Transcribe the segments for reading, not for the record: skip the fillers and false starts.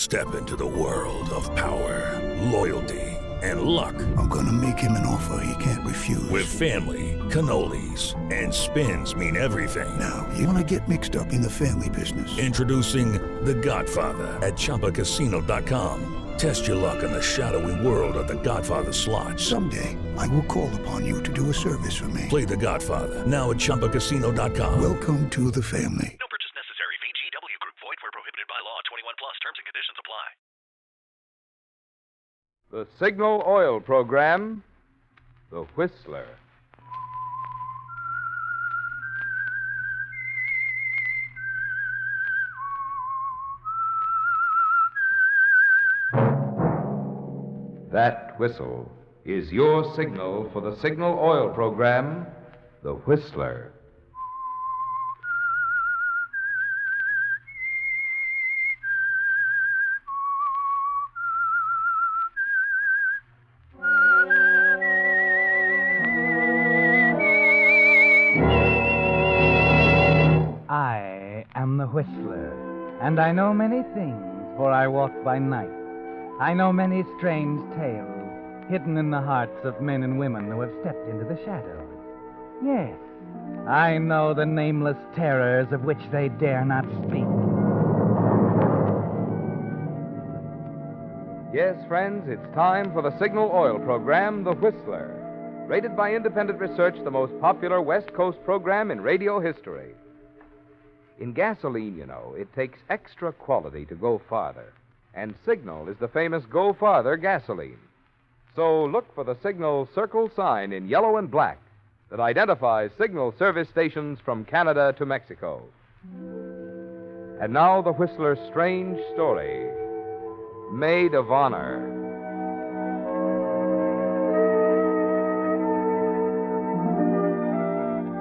Step into the world of power, loyalty, and luck. I'm gonna make him an offer he can't refuse. With family, cannolis, and spins mean everything. Now, you wanna get mixed up in the family business. Introducing The Godfather at ChumbaCasino.com. Test your luck in the shadowy world of The Godfather slot. Someday, I will call upon you to do a service for me. Play The Godfather now at ChumbaCasino.com. Welcome to the family. No purchase necessary. VGW Group. Void where prohibited by law. 21 plus. Terms and conditions apply. The Signal Oil Program, The Whistler. That whistle is your signal for the Signal Oil Program, The Whistler. I am the Whistler, and I know many things, for I walk by night. I know many strange tales hidden in the hearts of men and women who have stepped into the shadows. Yes, I know the nameless terrors of which they dare not speak. Yes, friends, it's time for the Signal Oil Program, The Whistler. Rated by independent research, the most popular West Coast program in radio history. In gasoline, you know, it takes extra quality to go farther. And Signal is the famous Go Farther gasoline. So look for the Signal circle sign in yellow and black that identifies Signal service stations from Canada to Mexico. And now the Whistler's strange story, Maid of Honor.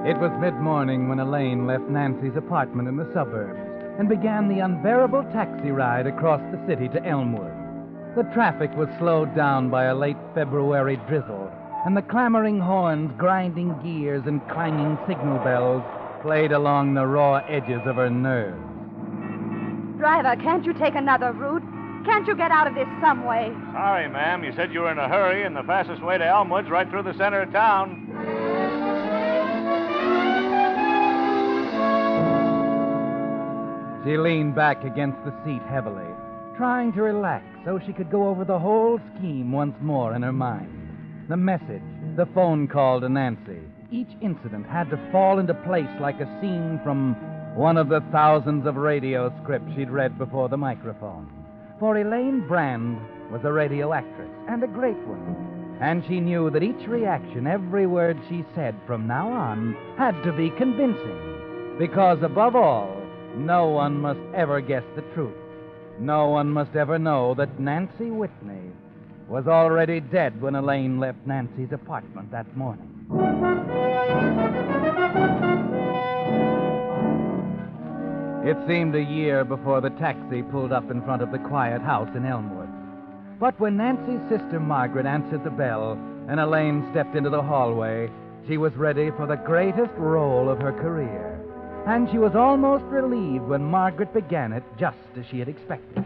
It was mid-morning when Elaine left Nancy's apartment in the suburbs and began the unbearable taxi ride across the city to Elmwood. The traffic was slowed down by a late February drizzle, and the clamoring horns, grinding gears, and clanging signal bells played along the raw edges of her nerves. Driver, can't you take another route? Can't you get out of this some way? Sorry, ma'am. You said you were in a hurry, and the fastest way to Elmwood's right through the center of town. She leaned back against the seat heavily, trying to relax so she could go over the whole scheme once more in her mind. The message, the phone call to Nancy. Each incident had to fall into place like a scene from one of the thousands of radio scripts she'd read before the microphone. For Elaine Brand was a radio actress, and a great one. And she knew that each reaction, every word she said from now on, had to be convincing. Because above all, no one must ever guess the truth. No one must ever know that Nancy Whitney was already dead when Elaine left Nancy's apartment that morning. It seemed a year before the taxi pulled up in front of the quiet house in Elmwood. But when Nancy's sister Margaret answered the bell and Elaine stepped into the hallway, she was ready for the greatest role of her career. And she was almost relieved when Margaret began it just as she had expected.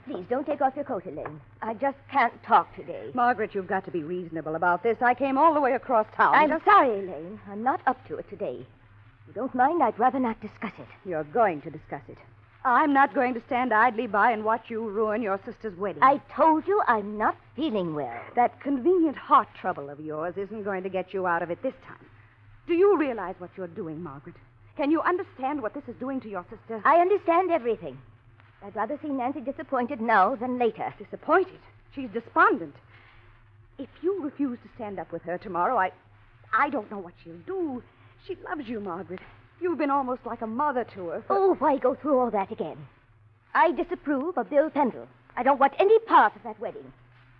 Please, don't take off your coat, Elaine. I just can't talk today. Margaret, you've got to be reasonable about this. I came all the way across town. I'm sorry, Elaine. I'm not up to it today. If you don't mind, I'd rather not discuss it. You're going to discuss it. I'm not going to stand idly by and watch you ruin your sister's wedding. I told you I'm not feeling well. That convenient heart trouble of yours isn't going to get you out of it this time. Do you realize what you're doing, Margaret? Can you understand what this is doing to your sister? I understand everything. I'd rather see Nancy disappointed now than later. Disappointed? She's despondent. If you refuse to stand up with her tomorrow, I don't know what she'll do. She loves you, Margaret. You've been almost like a mother to her. Oh, why go through all that again? I disapprove of Bill Pendle. I don't want any part of that wedding.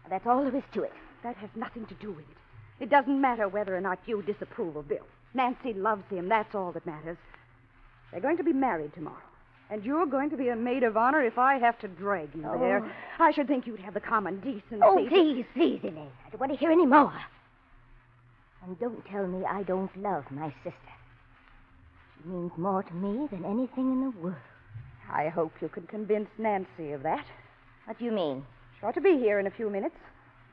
And that's all there is to it. That has nothing to do with it. It doesn't matter whether or not you disapprove of Bill. Nancy loves him. That's all that matters. They're going to be married tomorrow. And you're going to be a maid of honor if I have to drag you there. I should think you'd have the common decency. Oh, please, Elaine. I don't want to hear any more. And don't tell me I don't love my sister. She means more to me than anything in the world. I hope you can convince Nancy of that. What do you mean? She ought to be here in a few minutes.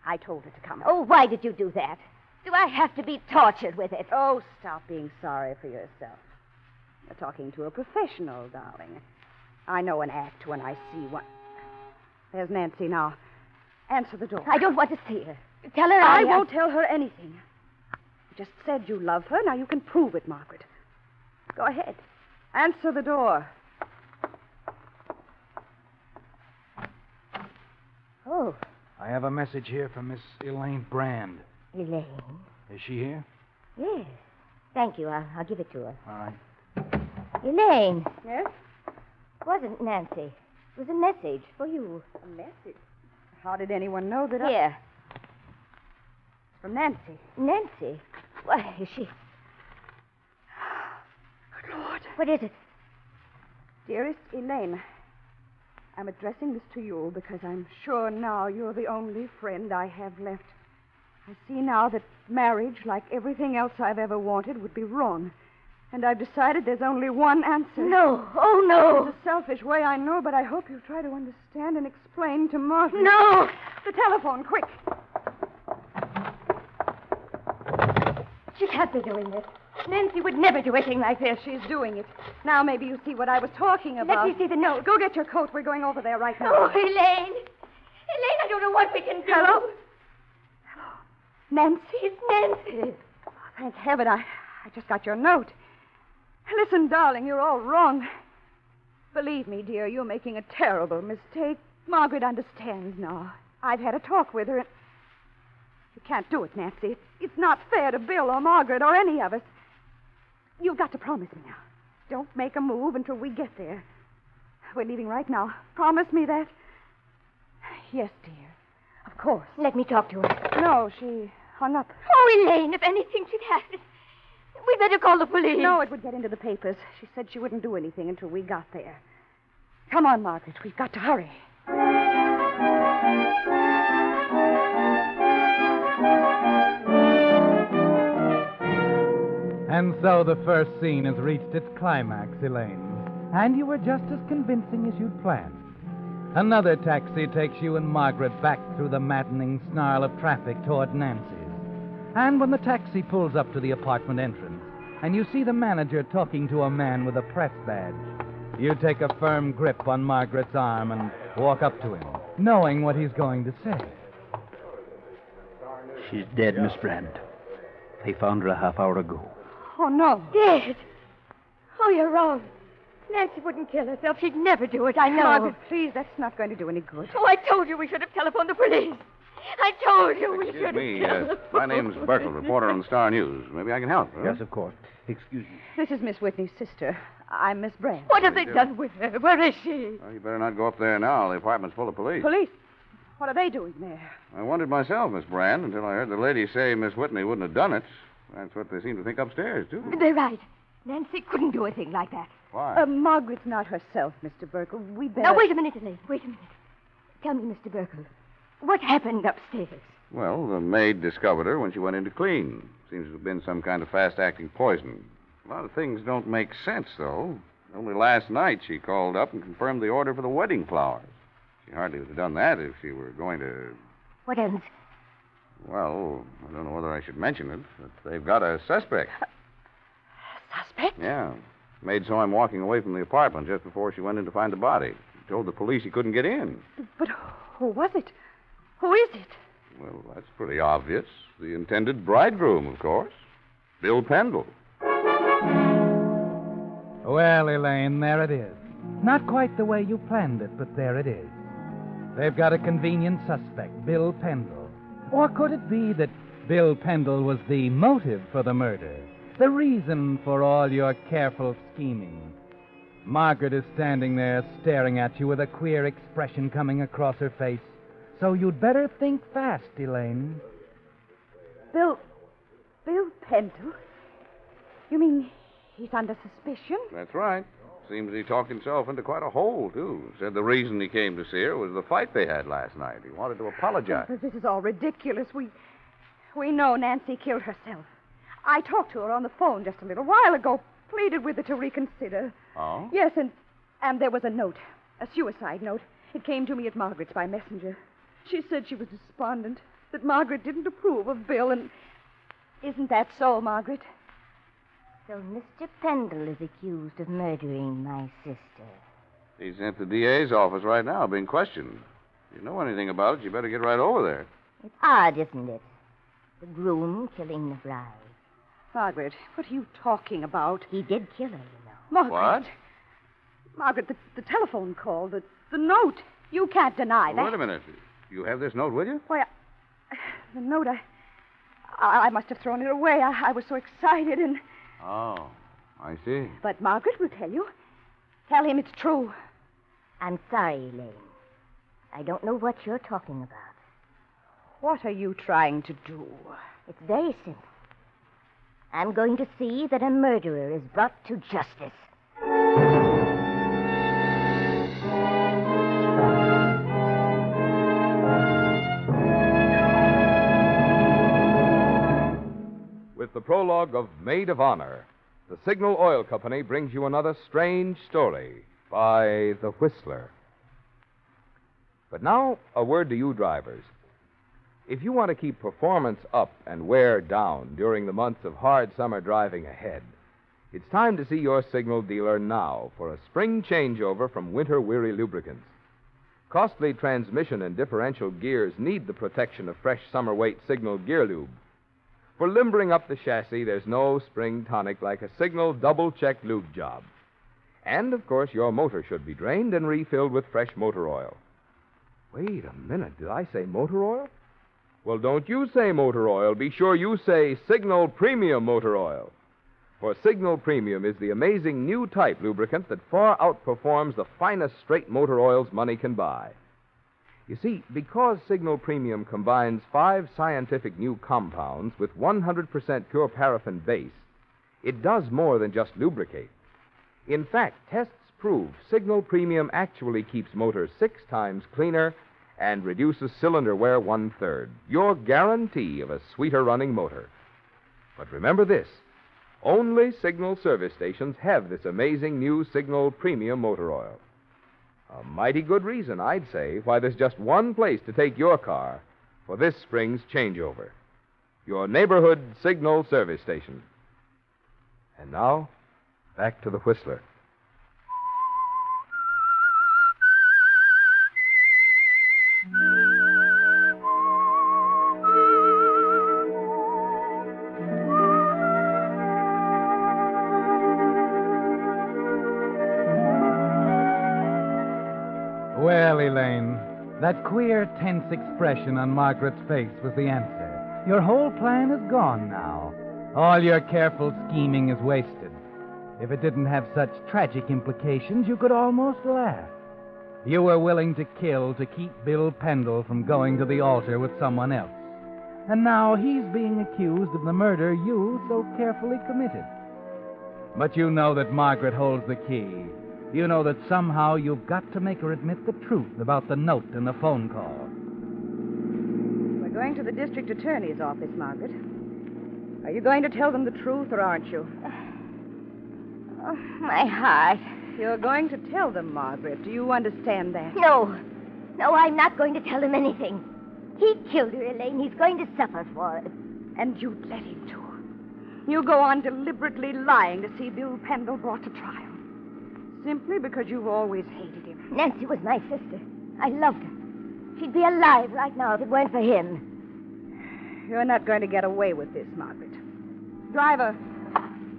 I told her to come. Oh, why did you do that? Do I have to be tortured with it? Oh, stop being sorry for yourself. You're talking to a professional, darling. I know an act when I see one. There's Nancy now. Answer the door. I don't want to see her. Tell her I won't tell her anything. You just said you love her. Now you can prove it, Margaret. Go ahead. Answer the door. Oh, I have a message here from Miss Elaine Brand. Elaine. Is she here? Yes. Thank you. I'll give it to her. All right. Yes? Elaine. It wasn't Nancy. It was a message for you. A message? How did anyone know that Here. It's from Nancy. Nancy? Why, is she... Good Lord. What is it? Dearest Elaine, I'm addressing this to you because I'm sure now you're the only friend I have left. I see now that marriage, like everything else I've ever wanted, would be wrong. And I've decided there's only one answer. No. Oh, no. It's a selfish way, I know, but I hope you'll try to understand and explain to Margaret. No. The telephone, quick. She can't be doing this. Nancy would never do anything like this. She's doing it. Now maybe you see what I was talking about. Let me see the note. Go get your coat. We're going over there right now. Oh, Elaine. Elaine, I don't know what we can do. Hello? Nancy? It's Nancy. Oh, thank heaven. I just got your note. Listen, darling, you're all wrong. Believe me, dear, you're making a terrible mistake. Margaret understands now. I've had a talk with her, and you can't do it, Nancy. It's not fair to Bill or Margaret or any of us. You've got to promise me now. Don't make a move until we get there. We're leaving right now. Promise me that. Yes, dear. Of course. Let me talk to her. No, she hung up. Oh, Elaine, if anything should happen, we'd better call the police. No, it would get into the papers. She said she wouldn't do anything until we got there. Come on, Margaret. We've got to hurry. And so the first scene has reached its climax, Elaine. And you were just as convincing as you'd planned. Another taxi takes you and Margaret back through the maddening snarl of traffic toward Nancy's. And when the taxi pulls up to the apartment entrance, and you see the manager talking to a man with a press badge, you take a firm grip on Margaret's arm and walk up to him, knowing what he's going to say. She's dead, Miss Brand. They found her a half hour ago. Oh, no. Dead. Oh, you're wrong. Nancy wouldn't kill herself. She'd never do it, I know. Margaret, please, that's not going to do any good. Oh, I told you we should have telephoned the police. I told you we should have telephoned. My name's Burkle, reporter on the Star News. Maybe I can help. Huh? Yes, of course. Excuse me. This is Miss Whitney's sister. I'm Miss Brand. What have they done with her? Where is she? Well, you better not go up there now. The apartment's full of police. Police? What are they doing there? I wondered myself, Miss Brand, until I heard the lady say Miss Whitney wouldn't have done it. That's what they seem to think upstairs, too. They're right. Nancy couldn't do a thing like that. Why? Margaret's not herself, Mr. Burkle. We better... Now, wait a minute, Elaine. Wait a minute. Tell me, Mr. Burkle, what happened upstairs? Well, the maid discovered her when she went in to clean. Seems to have been some kind of fast-acting poison. A lot of things don't make sense, though. Only last night she called up and confirmed the order for the wedding flowers. She hardly would have done that if she were going to... What else? Well, I don't know whether I should mention it, but they've got a suspect. Suspect? Yeah. Maid saw him walking away from the apartment just before she went in to find the body. He told the police he couldn't get in. But who was it? Who is it? Well, that's pretty obvious. The intended bridegroom, of course. Bill Pendle. Well, Elaine, there it is. Not quite the way you planned it, but there it is. They've got a convenient suspect, Bill Pendle. Or could it be that Bill Pendle was the motive for the murder? The reason for all your careful scheming? Margaret is standing there staring at you with a queer expression coming across her face. So you'd better think fast, Elaine. Bill Pendle? You mean he's under suspicion? That's right. Seems he talked himself into quite a hole, too. Said the reason he came to see her was the fight they had last night. He wanted to apologize. This is all ridiculous. We know Nancy killed herself. I talked to her on the phone just a little while ago, pleaded with her to reconsider. Oh? Yes, and there was a note, a suicide note. It came to me at Margaret's by messenger. She said she was despondent, that Margaret didn't approve of Bill, and... Isn't that so, Margaret? So Mr. Pendle is accused of murdering my sister. He's at the DA's office right now, being questioned. If you know anything about it, you better get right over there. It's odd, isn't it? The groom killing the bride. Margaret, what are you talking about? He did kill her, you know. Margaret. What? Margaret, the telephone call, the note. You can't deny that. Wait a minute. You have this note with you? Why, the note, I must have thrown it away. I was so excited and... Oh, I see. But Margaret will tell you. Tell him it's true. I'm sorry, Elaine. I don't know what you're talking about. What are you trying to do? It's very simple. I'm going to see that a murderer is brought to justice. With the prologue of Maid of Honor, the Signal Oil Company brings you another strange story by The Whistler. But now, a word to you drivers. If you want to keep performance up and wear down during the months of hard summer driving ahead, it's time to see your Signal dealer now for a spring changeover from winter-weary lubricants. Costly transmission and differential gears need the protection of fresh summer-weight Signal Gear Lube. For limbering up the chassis, there's no spring tonic like a Signal double-check lube job. And, of course, your motor should be drained and refilled with fresh motor oil. Wait a minute, did I say motor oil? Well, don't you say motor oil. Be sure you say Signal Premium Motor Oil. For Signal Premium is the amazing new type lubricant that far outperforms the finest straight motor oils money can buy. You see, because Signal Premium combines 5 scientific new compounds with 100% pure paraffin base, it does more than just lubricate. In fact, tests prove Signal Premium actually keeps motors 6 times cleaner and reduces cylinder wear 1/3. Your guarantee of a sweeter running motor. But remember this, only Signal service stations have this amazing new Signal Premium Motor Oil. A mighty good reason, I'd say, why there's just one place to take your car for this spring's changeover. Your neighborhood Signal service station. And now, back to the Whistler. Well, Elaine, that queer, tense expression on Margaret's face was the answer. Your whole plan is gone now. All your careful scheming is wasted. If it didn't have such tragic implications, you could almost laugh. You were willing to kill to keep Bill Pendle from going to the altar with someone else. And now he's being accused of the murder you so carefully committed. But you know that Margaret holds the key. You know that somehow you've got to make her admit the truth about the note and the phone call. We're going to the district attorney's office, Margaret. Are you going to tell them the truth, or aren't you? Oh, my heart. You're going to tell them, Margaret. Do you understand that? No. No, I'm not going to tell him anything. He killed her, Elaine. He's going to suffer for it. And you'd let him to. You go on deliberately lying to see Bill Pendle brought to trial. Simply because you've always hated him. Nancy was my sister. I loved her. She'd be alive right now if it weren't for him. You're not going to get away with this, Margaret. Driver.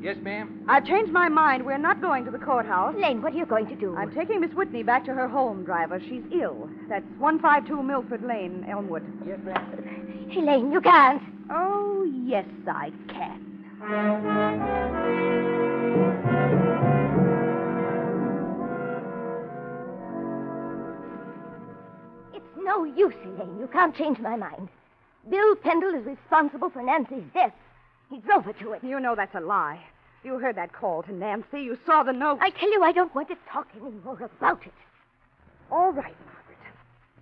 Yes, ma'am? I've changed my mind. We're not going to the courthouse. Elaine, what are you going to do? I'm taking Miss Whitney back to her home, driver. She's ill. That's 152 Milford Lane, Elmwood. Yes, ma'am. Elaine, you can't. Oh, yes, I can. It's no use, Elaine. You can't change my mind. Bill Pendle is responsible for Nancy's death. He drove her to it. You know that's a lie. You heard that call to Nancy. You saw the note. I tell you, I don't want to talk any more about it. All right, Margaret.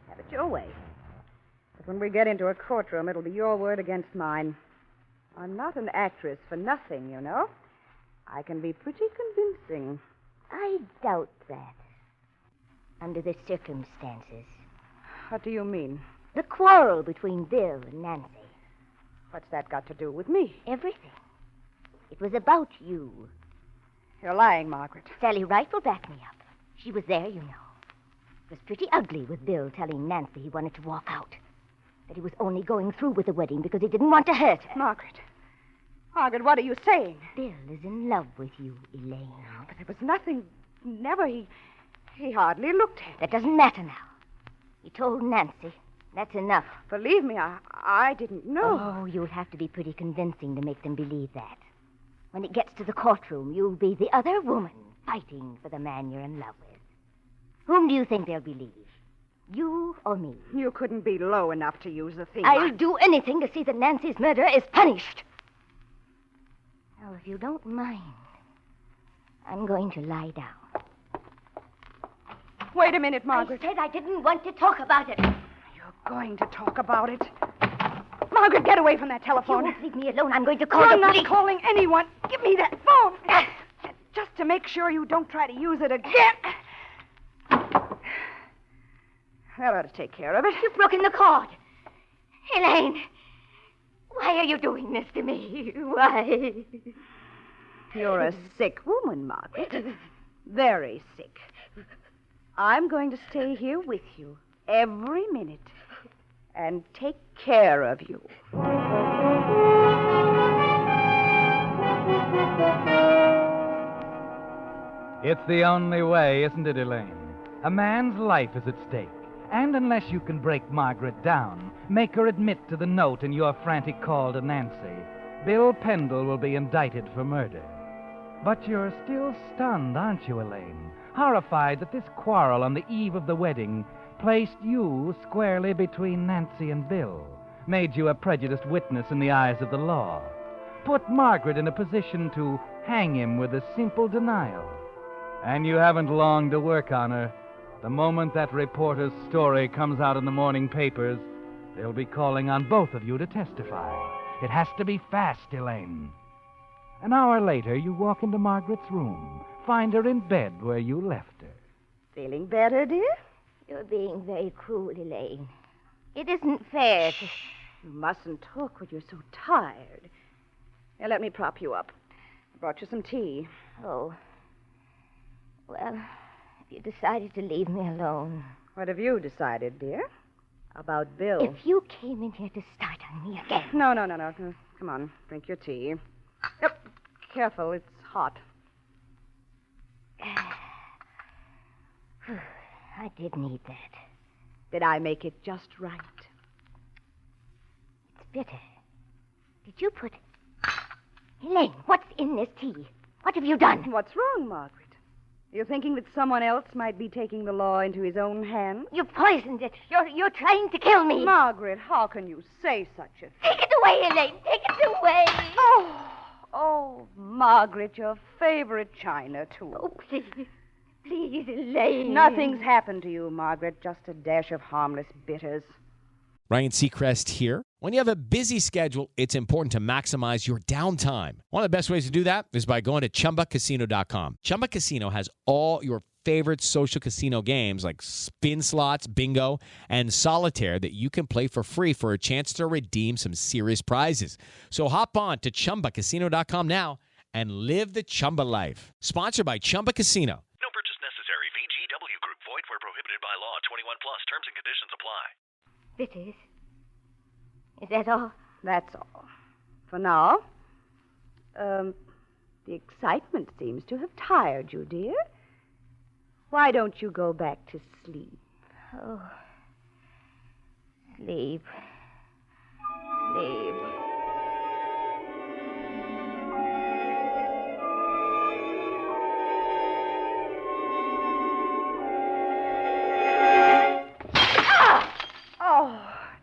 Have it your way. But when we get into a courtroom, it'll be your word against mine. I'm not an actress for nothing, you know. I can be pretty convincing. I doubt that. under the circumstances. What do you mean? The quarrel between Bill and Nancy. What's that got to do with me? Everything. It was about you. You're lying, Margaret. Sally Wright will back me up. She was there, you know. It was pretty ugly with Bill telling Nancy he wanted to walk out. That he was only going through with the wedding because he didn't want to hurt her. Margaret, what are you saying? Bill is in love with you, Elaine. But there was nothing. Never. He hardly looked at me. That doesn't matter now. He told Nancy. That's enough. Believe me, I didn't know. Oh, you'll have to be pretty convincing to make them believe that. When it gets to the courtroom, you'll be the other woman fighting for the man you're in love with. Whom do you think they'll believe? You or me? You couldn't be low enough to use the thing. I'll do anything to see that Nancy's murder is punished. Now, if you don't mind, I'm going to lie down. Wait a minute, Margaret. I said I didn't want to talk about it. You're going to talk about it. Margaret, get away from that telephone. You won't leave me alone. I'm going to call You're the police. not calling anyone. Give me that phone. Just to make sure you don't try to use it again. That ought to take care of it. You've broken the cord. Elaine, why are you doing this to me? Why? You're a sick woman, Margaret. Very sick. I'm going to stay here with you every minute and take care of you. It's the only way, isn't it, Elaine? A man's life is at stake. And unless you can break Margaret down, make her admit to the note in your frantic call to Nancy, Bill Pendle will be indicted for murder. But you're still stunned, aren't you, Elaine? Horrified that this quarrel on the eve of the wedding placed you squarely between Nancy and Bill, made you a prejudiced witness in the eyes of the law, put Margaret in a position to hang him with a simple denial. And you haven't long to work on her. The moment that reporter's story comes out in the morning papers, they'll be calling on both of you to testify. It has to be fast, Elaine. An hour later, you walk into Margaret's room, find her in bed where you left her. Feeling better, dear? You're being very cruel, Elaine. It isn't fair to... You mustn't talk when you're so tired. Here, let me prop you up. I brought you some tea. Oh. Well, you decided to leave me alone. What have you decided, dear? About Bill? If you came in here to start on me again... No. Come on, drink your tea. Yep. Careful, it's hot. I did need that. Did I make it just right? It's bitter. Did you put... Elaine, what's in this tea? What have you done? What's wrong, Margaret? You're thinking that someone else might be taking the law into his own hands? You poisoned it. You're trying to kill me. Margaret, how can you say such a thing? Take it away, Elaine. Take it away. Oh, Margaret, your favorite china, too. Oh, please. Please, Elaine. Nothing's happened to you, Margaret. Just a dash of harmless bitters. Ryan Seacrest here. When you have a busy schedule, it's important to maximize your downtime. One of the best ways to do that is by going to ChumbaCasino.com. Chumba Casino has all your favorite social casino games like spin slots, bingo, and solitaire that you can play for free for a chance to redeem some serious prizes. So hop on to ChumbaCasino.com now and live the Chumba life. Sponsored by Chumba Casino. No purchase necessary. VGW Group. Void where prohibited by law. 21 plus. Terms and conditions apply. Bitters. Is that all? That's all. For now. The excitement seems to have tired you, dear. Why don't you go back to sleep? Oh. Sleep. Sleep.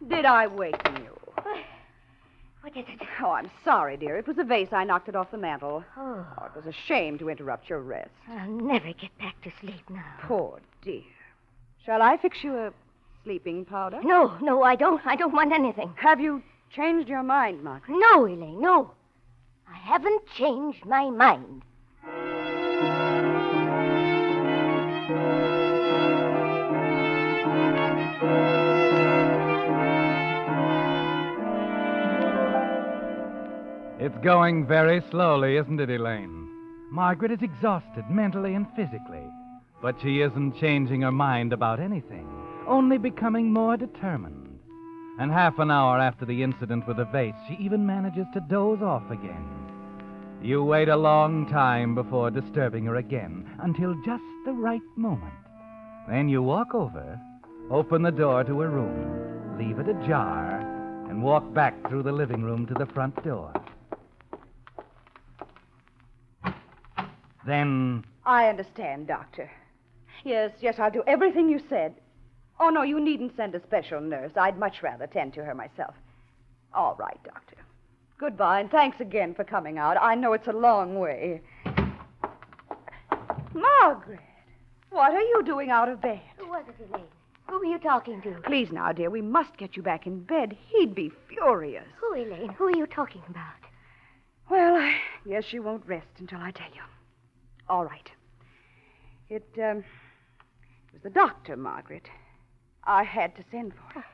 Did I waken you? What is it? Oh, I'm sorry, dear. It was a vase. I knocked it off the mantel. Oh. It was a shame to interrupt your rest. I'll never get back to sleep now. Poor dear. Shall I fix you a sleeping powder? No, I don't. I don't want anything. Have you changed your mind, Margaret? No, Elaine, no. I haven't changed my mind. It's going very slowly, isn't it, Elaine? Margaret is exhausted mentally and physically, but she isn't changing her mind about anything, only becoming more determined. And half an hour after the incident with the vase, she even manages to doze off again. You wait a long time before disturbing her again, until just the right moment. Then you walk over, open the door to her room, leave it ajar, and walk back through the living room to the front door. Then... I understand, Doctor. Yes, I'll do everything you said. Oh, no, you needn't send a special nurse. I'd much rather tend to her myself. All right, Doctor. Goodbye, and thanks again for coming out. I know it's a long way. Margaret, what are you doing out of bed? Who was it, Elaine? Who were you talking to? Please now, dear, we must get you back in bed. He'd be furious. Who, Elaine? Who are you talking about? Well, I guess you won't rest until I tell you. All right. It was the doctor, Margaret. I had to send for her.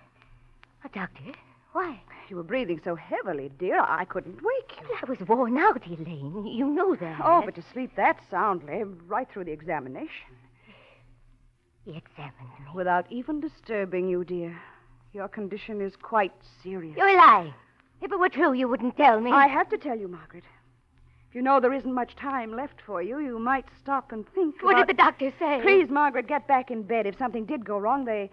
A doctor? Why? You were breathing so heavily, dear, I couldn't wake you. I was worn out, Elaine. You know that. Oh, but to sleep that soundly, right through the examination. He examined me. Without even disturbing you, dear. Your condition is quite serious. You're lying. If it were true, you wouldn't tell me. I have to tell you, Margaret. If you know there isn't much time left for you, you might stop and think What did the doctor say? Please, Margaret, get back in bed. If something did go wrong, they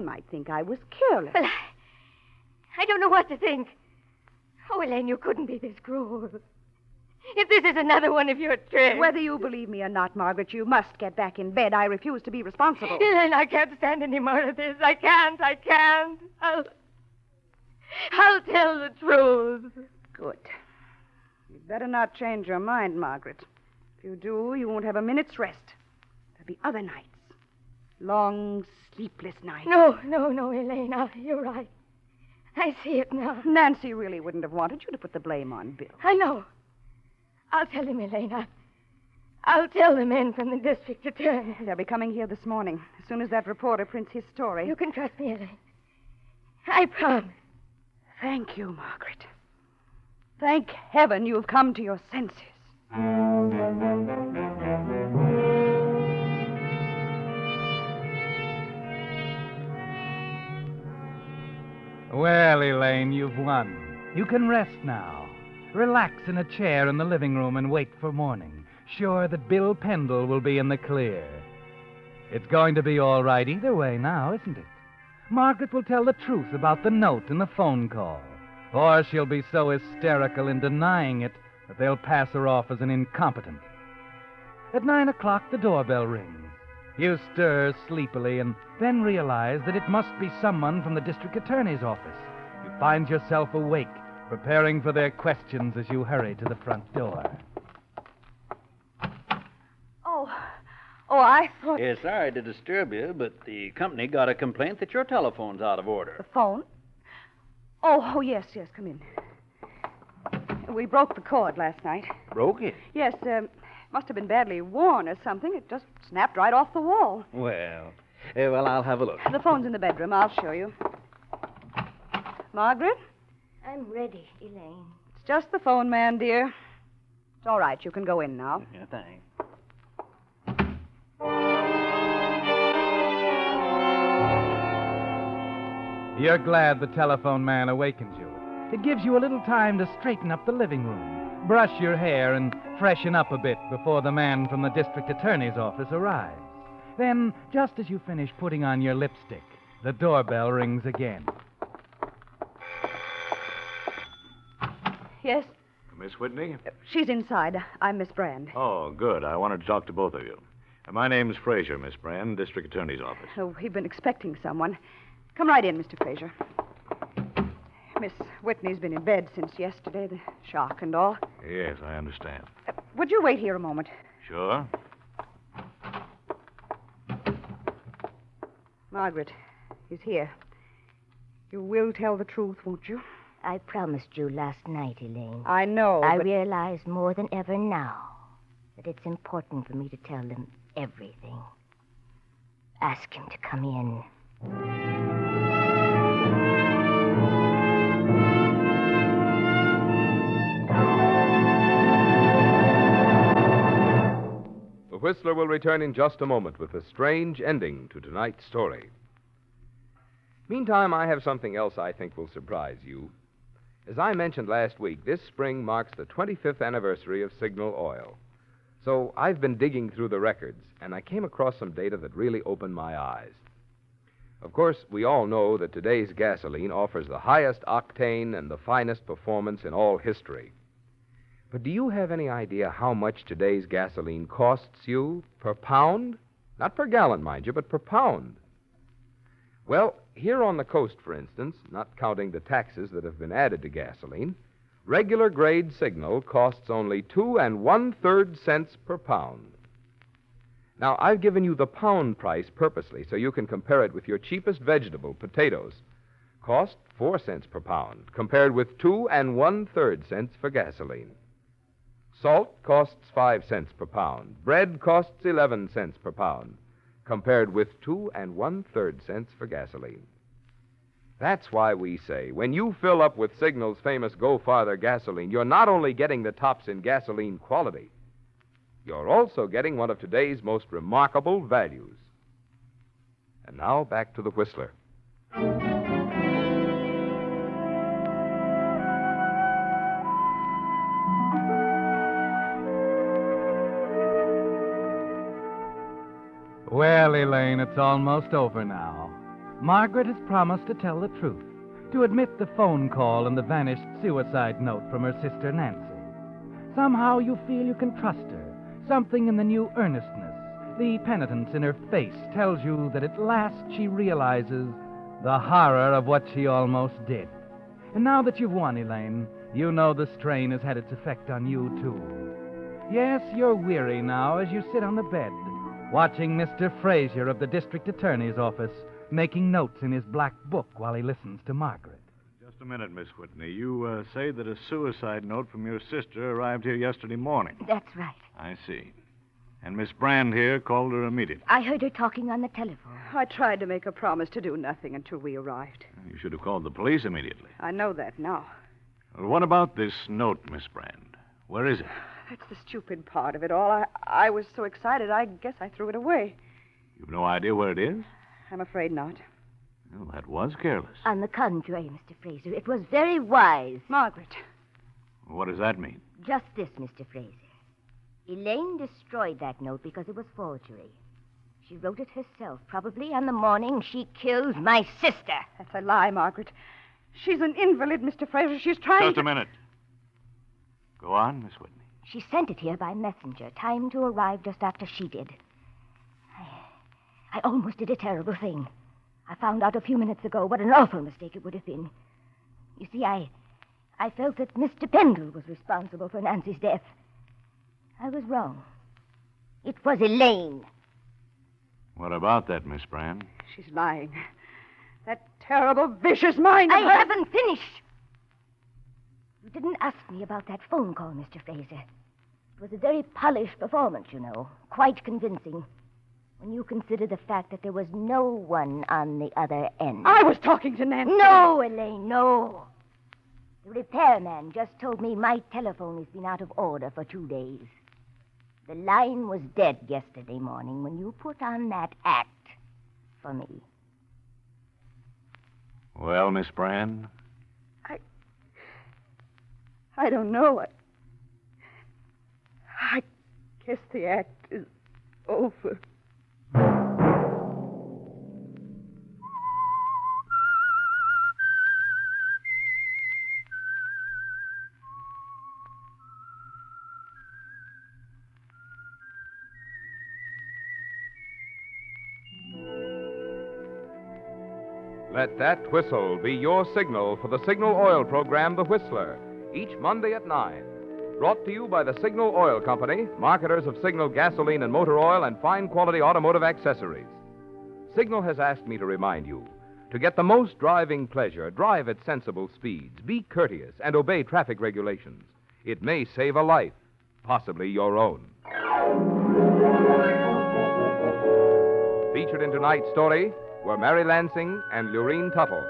might think I was careless. Well, I don't know what to think. Oh, Elaine, you couldn't be this cruel. If this is another one of your tricks... Whether you believe me or not, Margaret, you must get back in bed. I refuse to be responsible. Elaine, I can't stand any more of this. I can't. I'll tell the truth. Good. You'd better not change your mind, Margaret. If you do, you won't have a minute's rest. There'll be other nights. Long, sleepless nights. No, Elaine. You're right. I see it now. Nancy really wouldn't have wanted you to put the blame on Bill. I know. I'll tell him, Elaine. I'll tell the men from the district attorney. They'll be coming here this morning, as soon as that reporter prints his story. You can trust me, Elaine. I promise. Thank you, Margaret. Thank heaven you've come to your senses. Well, Elaine, you've won. You can rest now. Relax in a chair in the living room and wait for morning, sure that Bill Pendle will be in the clear. It's going to be all right either way now, isn't it? Margaret will tell the truth about the note and the phone call. Or she'll be so hysterical in denying it that they'll pass her off as an incompetent. At 9 o'clock, the doorbell rings. You stir sleepily and then realize that it must be someone from the district attorney's office. You find yourself awake, preparing for their questions as you hurry to the front door. Oh, I thought... Yeah, sorry to disturb you, but the company got a complaint that your telephone's out of order. The phone? Oh, yes, come in. We broke the cord last night. Broke it? Yes, must have been badly worn or something. It just snapped right off the wall. Well, I'll have a look. The phone's in the bedroom. I'll show you. Margaret? I'm ready, Elaine. It's just the phone man, dear. It's all right. You can go in now. Yeah, thanks. You're glad the telephone man awakened you. It gives you a little time to straighten up the living room, brush your hair, and freshen up a bit before the man from the district attorney's office arrives. Then, just as you finish putting on your lipstick, the doorbell rings again. Yes? Miss Whitney? She's inside. I'm Miss Brand. Oh, good. I wanted to talk to both of you. My name's Fraser, Miss Brand, District Attorney's Office. Oh, we've been expecting someone. Come right in, Mr. Fraser. Miss Whitney's been in bed since yesterday, the shock and all. Yes, I understand. Would you wait here a moment? Sure. Margaret is here. You will tell the truth, won't you? I promised you last night, Elaine. I know, I but... realize more than ever now that it's important for me to tell them everything. Ask him to come in. Whistler will return in just a moment with a strange ending to tonight's story. Meantime, I have something else I think will surprise you. As I mentioned last week, this spring marks the 25th anniversary of Signal Oil. So I've been digging through the records, and I came across some data that really opened my eyes. Of course, we all know that today's gasoline offers the highest octane and the finest performance in all history. But do you have any idea how much today's gasoline costs you per pound? Not per gallon, mind you, but per pound. Well, here on the coast, for instance, not counting the taxes that have been added to gasoline, regular grade Signal costs only 2 1/3 cents per pound. Now, I've given you the pound price purposely so you can compare it with your cheapest vegetable, potatoes. Cost 4 cents per pound, compared with 2 1/3 cents for gasoline. Salt costs 5 cents per pound. Bread costs 11 cents per pound, compared with 2 1/3 cents for gasoline. That's why we say, when you fill up with Signal's famous Go Farther gasoline, you're not only getting the tops in gasoline quality, you're also getting one of today's most remarkable values. And now, back to the Whistler. Well, Elaine, it's almost over now. Margaret has promised to tell the truth, to admit the phone call and the vanished suicide note from her sister Nancy. Somehow you feel you can trust her. Something in the new earnestness, the penitence in her face, tells you that at last she realizes the horror of what she almost did. And now that you've won, Elaine, you know the strain has had its effect on you, too. Yes, you're weary now as you sit on the bed, watching Mr. Fraser of the district attorney's office making notes in his black book while he listens to Margaret. Just a minute, Miss Whitney. You say that a suicide note from your sister arrived here yesterday morning. That's right. I see. And Miss Brand here called her immediately. I heard her talking on the telephone. I tried to make a promise to do nothing until we arrived. You should have called the police immediately. I know that now. Well, what about this note, Miss Brand? Where is it? That's the stupid part of it all. I was so excited, I guess I threw it away. You've no idea where it is? I'm afraid not. Well, that was careless. On the contrary, Mr. Fraser, it was very wise. Margaret. What does that mean? Just this, Mr. Fraser. Elaine destroyed that note because it was forgery. She wrote it herself, probably on the morning she killed my sister. That's a lie, Margaret. She's an invalid, Mr. Fraser. She's trying Just a minute. Go on, Miss Whitney. She sent it here by messenger, timed to arrive just after she did. I almost did a terrible thing. I found out a few minutes ago what an awful mistake it would have been. You see, I felt that Mr. Pendle was responsible for Nancy's death. I was wrong. It was Elaine. What about that, Miss Brand? She's lying. That terrible, vicious mind of I hers. haven't finished. You didn't ask me about that phone call, Mr. Fraser. It was a very polished performance, you know. Quite convincing. When you consider the fact that there was no one on the other end. I was talking to Nancy. No, Elaine, no. The repairman just told me my telephone has been out of order for 2 days. The line was dead yesterday morning when you put on that act for me. Well, Miss Brand? I don't know. I guess the act is over. Let that whistle be your signal for the Signal Oil program, The Whistler, each Monday at 9. Brought to you by the Signal Oil Company, marketers of Signal gasoline and motor oil and fine quality automotive accessories. Signal has asked me to remind you, to get the most driving pleasure, drive at sensible speeds, be courteous, and obey traffic regulations. It may save a life, possibly your own. Featured in tonight's story were Mary Lansing and Lurene Tuttle.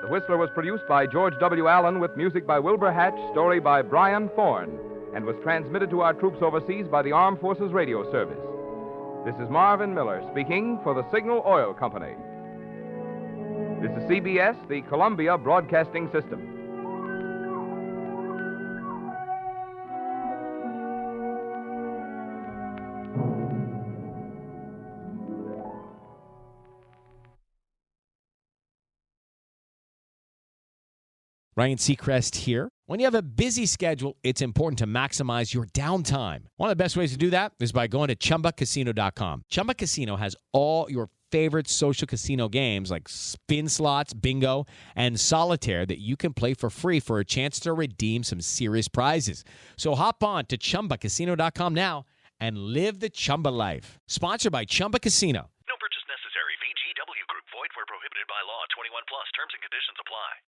The Whistler was produced by George W. Allen with music by Wilbur Hatch, story by Brian Thorne, and was transmitted to our troops overseas by the Armed Forces Radio Service. This is Marvin Miller speaking for the Signal Oil Company. This is CBS, the Columbia Broadcasting System. Ryan Seacrest here. When you have a busy schedule, it's important to maximize your downtime. One of the best ways to do that is by going to ChumbaCasino.com. Chumba Casino has all your favorite social casino games like spin slots, bingo, and solitaire that you can play for free for a chance to redeem some serious prizes. So hop on to ChumbaCasino.com now and live the Chumba life. Sponsored by Chumba Casino. No purchase necessary. VGW Group. Void where prohibited by law. 21 plus. Terms and conditions apply.